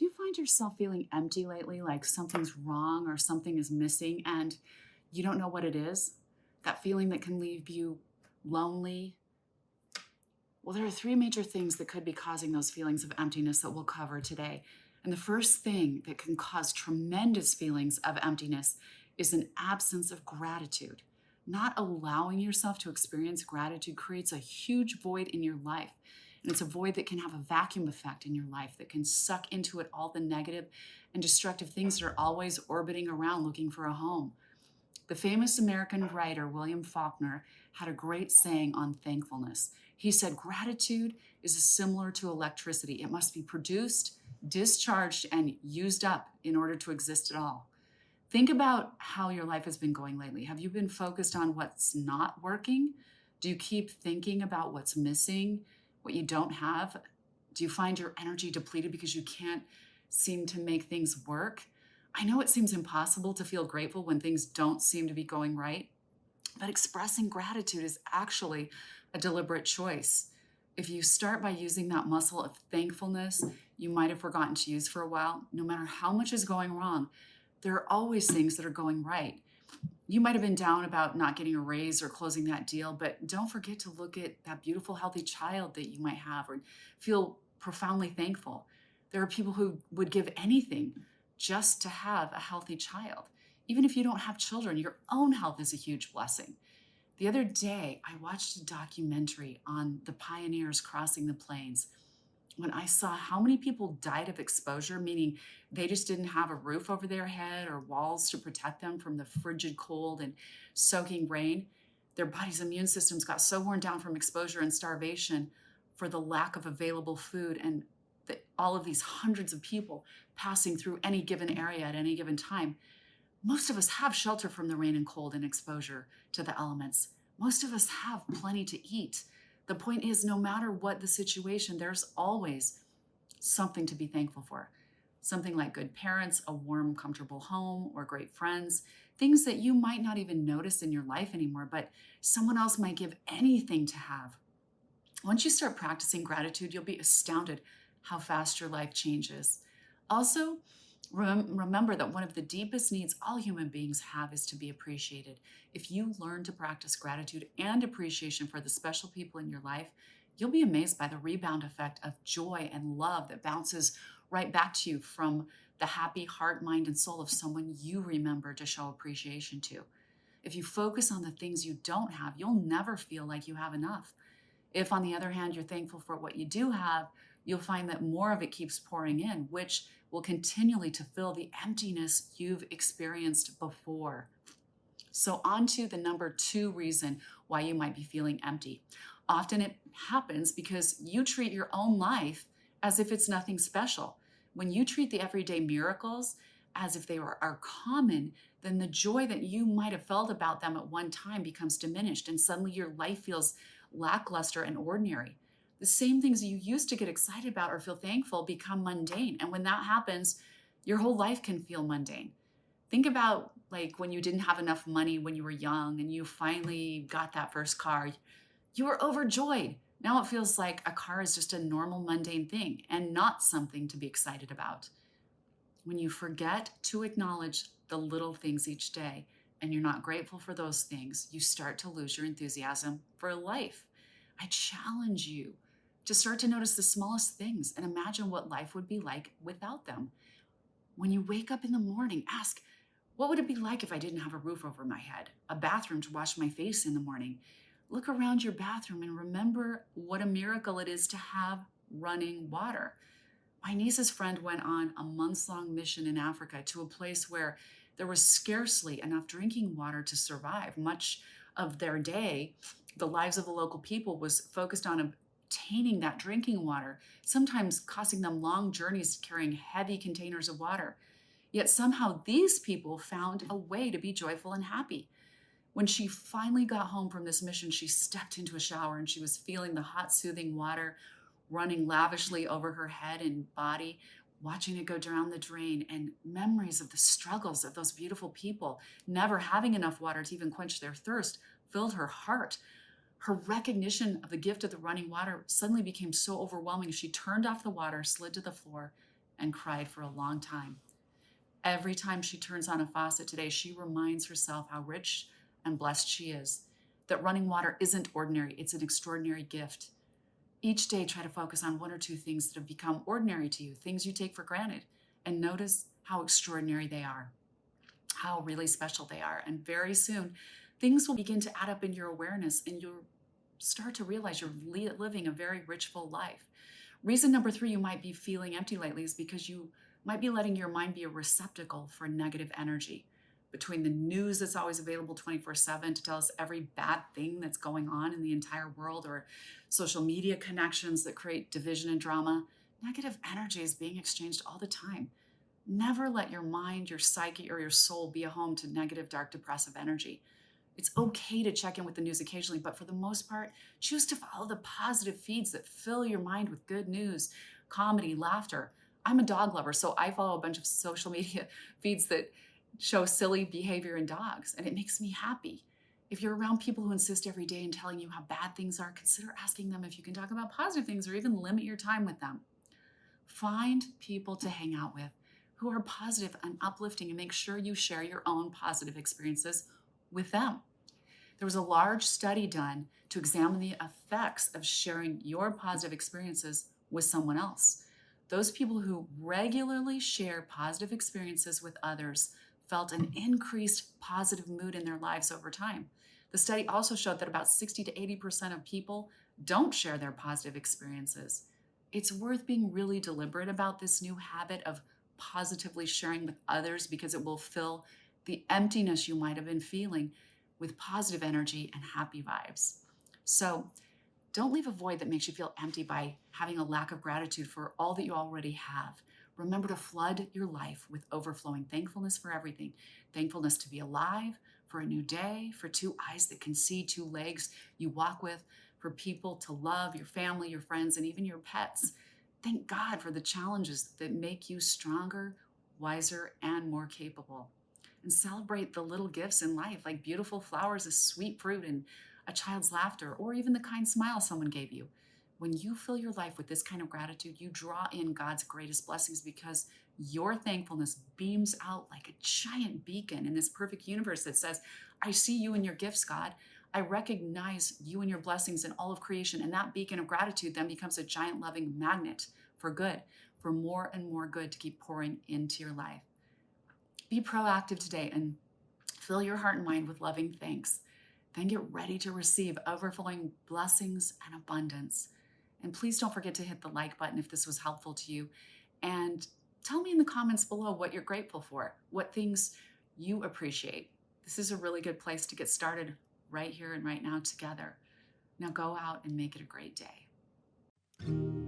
Do you find yourself feeling empty lately, like something's wrong or something is missing and you don't know what it is? That feeling that can leave you lonely? Well, there are three major things that could be causing those feelings of emptiness that we'll cover today. And the first thing that can cause tremendous feelings of emptiness is an absence of gratitude. Not allowing yourself to experience gratitude creates a huge void in your life. And it's a void that can have a vacuum effect in your life that can suck into it all the negative and destructive things that are always orbiting around looking for a home. The famous American writer William Faulkner had a great saying on thankfulness. He said, gratitude is similar to electricity. It must be produced, discharged, and used up in order to exist at all. Think about how your life has been going lately. Have you been focused on what's not working? Do you keep thinking about what's missing, what you don't have? Do you find your energy depleted because you can't seem to make things work? I know it seems impossible to feel grateful when things don't seem to be going right, but expressing gratitude is actually a deliberate choice. If you start by using that muscle of thankfulness you might have forgotten to use for a while, no matter how much is going wrong, there are always things that are going right. You might have been down about not getting a raise or closing that deal, but don't forget to look at that beautiful, healthy child that you might have or feel profoundly thankful. There are people who would give anything just to have a healthy child. Even if you don't have children, your own health is a huge blessing. The other day, I watched a documentary on the pioneers crossing the plains when I saw how many people died of exposure, meaning they just didn't have a roof over their head or walls to protect them from the frigid cold and soaking rain. Their body's immune systems got so worn down from exposure and starvation for the lack of available food and all of these hundreds of people passing through any given area at any given time. Most of us have shelter from the rain and cold and exposure to the elements. Most of us have plenty to eat. The point is, no matter what the situation, there's always something to be thankful for. Something like good parents, a warm, comfortable home, or great friends, things that you might not even notice in your life anymore, but someone else might give anything to have. Once you start practicing gratitude, you'll be astounded how fast your life changes. Also, remember that one of the deepest needs all human beings have is to be appreciated. If you learn to practice gratitude and appreciation for the special people in your life, you'll be amazed by the rebound effect of joy and love that bounces right back to you from the happy heart, mind, and soul of someone you remember to show appreciation to. If you focus on the things you don't have, you'll never feel like you have enough. If, on the other hand, you're thankful for what you do have, you'll find that more of it keeps pouring in, which will continually to fill the emptiness you've experienced before. So, on to the number two reason why you might be feeling empty. Often it happens because you treat your own life as if it's nothing special. When you treat the everyday miracles as if are common, then the joy that you might have felt about them at one time becomes diminished, and suddenly your life feels lackluster and ordinary. The same things you used to get excited about or feel thankful become mundane. And when that happens, your whole life can feel mundane. Think about like when you didn't have enough money when you were young and you finally got that first car. You were overjoyed. Now it feels like a car is just a normal mundane thing and not something to be excited about. When you forget to acknowledge the little things each day and you're not grateful for those things, you start to lose your enthusiasm for life. I challenge you to start to notice the smallest things and imagine what life would be like without them. When you wake up in the morning, ask, what would it be like if I didn't have a roof over my head, a bathroom to wash my face in the morning? Look around your bathroom and remember what a miracle it is to have running water. My niece's friend went on a months-long mission in Africa to a place where there was scarcely enough drinking water to survive. Much of their day, the lives of the local people was focused on obtaining that drinking water, sometimes costing them long journeys carrying heavy containers of water. Yet somehow these people found a way to be joyful and happy. When she finally got home from this mission, she stepped into a shower and she was feeling the hot, soothing water running lavishly over her head and body, watching it go down the drain, and memories of the struggles of those beautiful people never having enough water to even quench their thirst filled her heart. Her recognition of the gift of the running water suddenly became so overwhelming, she turned off the water, slid to the floor, and cried for a long time. Every time she turns on a faucet today, she reminds herself how rich and blessed she is, that running water isn't ordinary, it's an extraordinary gift. Each day, try to focus on one or two things that have become ordinary to you, things you take for granted, and notice how extraordinary they are, how really special they are. And very soon, things will begin to add up in your awareness, and you'll start to realize you're living a very rich, full life. Reason number three, you might be feeling empty lately is because you might be letting your mind be a receptacle for negative energy. Between the news that's always available 24/7 to tell us every bad thing that's going on in the entire world, or social media connections that create division and drama, negative energy is being exchanged all the time. Never let your mind, your psyche, or your soul be a home to negative, dark, depressive energy. It's okay to check in with the news occasionally, but for the most part, choose to follow the positive feeds that fill your mind with good news, comedy, laughter. I'm a dog lover, so I follow a bunch of social media feeds that show silly behavior in dogs, and it makes me happy. If you're around people who insist every day in telling you how bad things are, consider asking them if you can talk about positive things or even limit your time with them. Find people to hang out with who are positive and uplifting, and make sure you share your own positive experiences with them. There was a large study done to examine the effects of sharing your positive experiences with someone else. Those people who regularly share positive experiences with others felt an increased positive mood in their lives over time. The study also showed that about 60 to 80% of people don't share their positive experiences. It's worth being really deliberate about this new habit of positively sharing with others, because it will fill the emptiness you might have been feeling with positive energy and happy vibes. So don't leave a void that makes you feel empty by having a lack of gratitude for all that you already have. Remember to flood your life with overflowing thankfulness for everything. Thankfulness to be alive, for a new day, for two eyes that can see, two legs you walk with, for people to love, your family, your friends, and even your pets. Thank God for the challenges that make you stronger, wiser, and more capable. And celebrate the little gifts in life, like beautiful flowers, a sweet fruit, and a child's laughter, or even the kind smile someone gave you. When you fill your life with this kind of gratitude, you draw in God's greatest blessings, because your thankfulness beams out like a giant beacon in this perfect universe that says, I see you and your gifts, God. I recognize you and your blessings in all of creation. And that beacon of gratitude then becomes a giant loving magnet for good, for more and more good to keep pouring into your life. Be proactive today and fill your heart and mind with loving thanks. Then get ready to receive overflowing blessings and abundance. And please don't forget to hit the like button if this was helpful to you. And tell me in the comments below what you're grateful for, what things you appreciate. This is a really good place to get started right here and right now together. Now go out and make it a great day.